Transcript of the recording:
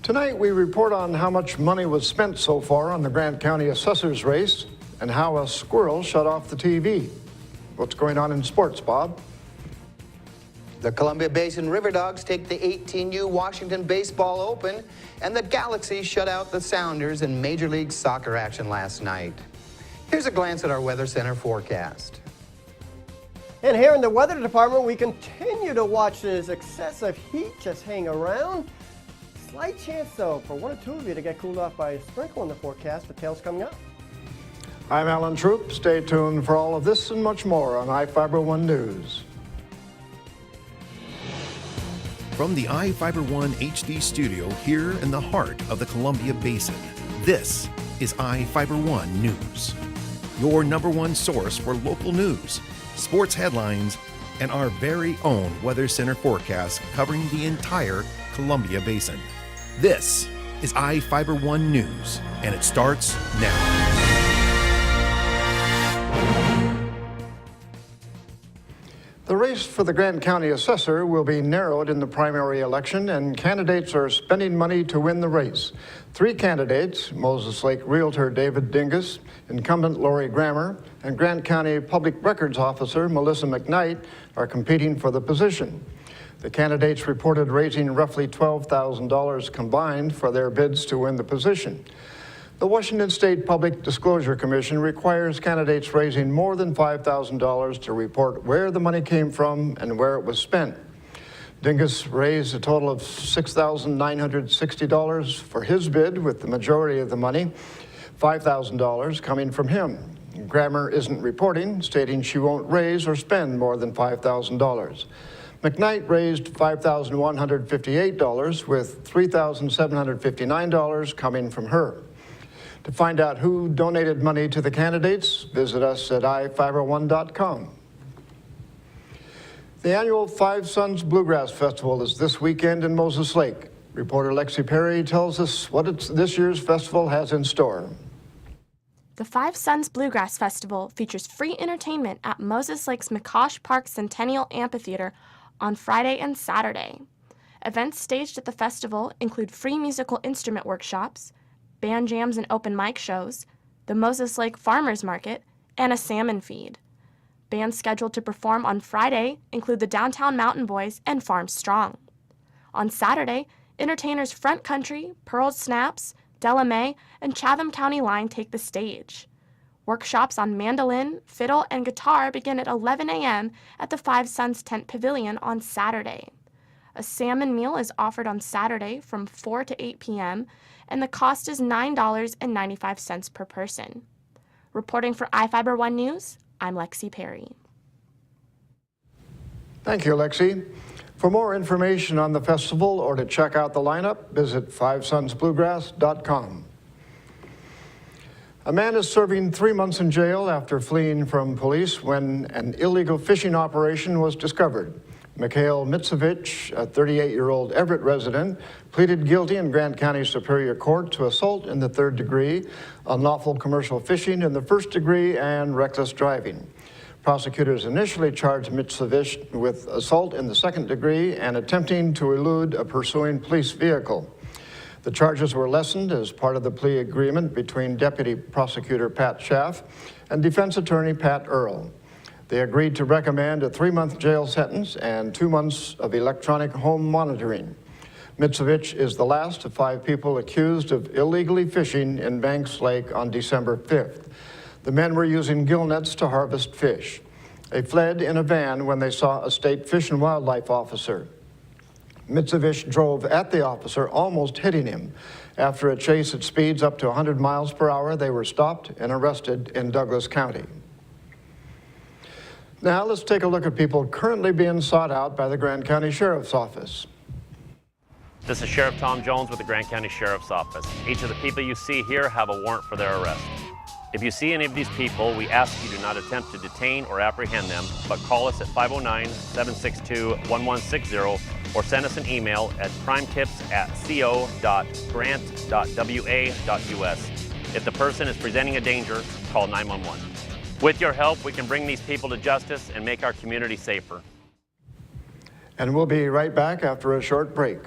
Tonight we report on how much money was spent so far on the Grant County Assessor's race and how a squirrel shut off the TV. What's going on in sports, Bob? The Columbia Basin River Dogs take the 18U Washington Baseball Open, and the Galaxy shut out the Sounders in Major League Soccer action last night. Here's a glance at our Weather Center forecast. And here in the Weather Department, we continue to watch this excessive heat just hang around. Slight chance, though, for one or two of you to get cooled off by a sprinkle in the forecast. Details coming up. I'm Alan Troop. Stay tuned for all of this and much more on iFIBER 1 News. From the iFIBER 1 HD studio here in the heart of the Columbia Basin, this is iFIBER 1 News. Your #1 source for local news, sports headlines, and our very own Weather Center forecast covering the entire Columbia Basin. This is iFIBER 1 News, and it starts now. The race for the Grant County Assessor will be narrowed in the primary election, and candidates are spending money to win the race. 3 candidates, Moses Lake Realtor David Dingus, incumbent Lori Grammer, and Grant County Public Records Officer Melissa McKnight, are competing for the position. The candidates reported raising roughly $12,000 combined for their bids to win the position. The Washington State Public Disclosure Commission requires candidates raising more than $5,000 to report where the money came from and where it was spent. Dingus raised a total of $6,960 for his bid, with the majority of the money, $5,000, coming from him. Grammer isn't reporting, stating she won't raise or spend more than $5,000. McKnight raised $5,158, with $3,759 coming from her. To find out who donated money to the candidates, visit us at iFIBER1.com. The annual Five Sons Bluegrass Festival is this weekend in Moses Lake. Reporter Lexi Perry tells us what this year's festival has in store. The Five Sons Bluegrass Festival features free entertainment at Moses Lake's McCosh Park Centennial Amphitheater on Friday and Saturday. Events staged at the festival include free musical instrument workshops, band jams and open mic shows, the Moses Lake Farmers Market, and a salmon feed. Bands scheduled to perform on Friday include the Downtown Mountain Boys and Farm Strong. On Saturday, entertainers Front Country, Pearl Snaps, Della Mae, and Chatham County Line take the stage. Workshops on mandolin, fiddle, and guitar begin at 11 a.m. at the Five Sons Tent Pavilion on Saturday. A salmon meal is offered on Saturday from 4 to 8 p.m., and the cost is $9.95 per person. Reporting for iFIBER 1 News, I'm Lexi Perry. Thank you, Lexi. For more information on the festival or to check out the lineup, visit fivesonsbluegrass.com. A man is serving 3 months in jail after fleeing from police when an illegal fishing operation was discovered. Mikhail Mitsevich, a 38-year-old Everett resident, pleaded guilty in Grant County Superior Court to assault in the 3rd degree, unlawful commercial fishing in the 1st degree, and reckless driving. Prosecutors initially charged Mitsevich with assault in the 2nd degree and attempting to elude a pursuing police vehicle. The charges were lessened as part of the plea agreement between Deputy Prosecutor Pat Schaff and Defense Attorney Pat Earle. They agreed to recommend a 3-month jail sentence and 2 months of electronic home monitoring. Mitsevich is the last of 5 people accused of illegally fishing in Banks Lake on December 5th. The men were using gill nets to harvest fish. They fled in a van when they saw a state Fish and Wildlife officer. Mitsevich drove at the officer, almost hitting him. After a chase at speeds up to 100 miles per hour, they were stopped and arrested in Douglas County. Now let's take a look at people currently being sought out by the Grant County Sheriff's Office. This is Sheriff Tom Jones with the Grant County Sheriff's Office. Each of the people you see here have a warrant for their arrest. If you see any of these people, we ask you do not attempt to detain or apprehend them, but call us at 509-762-1160 or send us an email at crimetips@co.grant.wa.us. If the person is presenting a danger, call 911. With your help, we can bring these people to justice and make our community safer. And we'll be right back after a short break.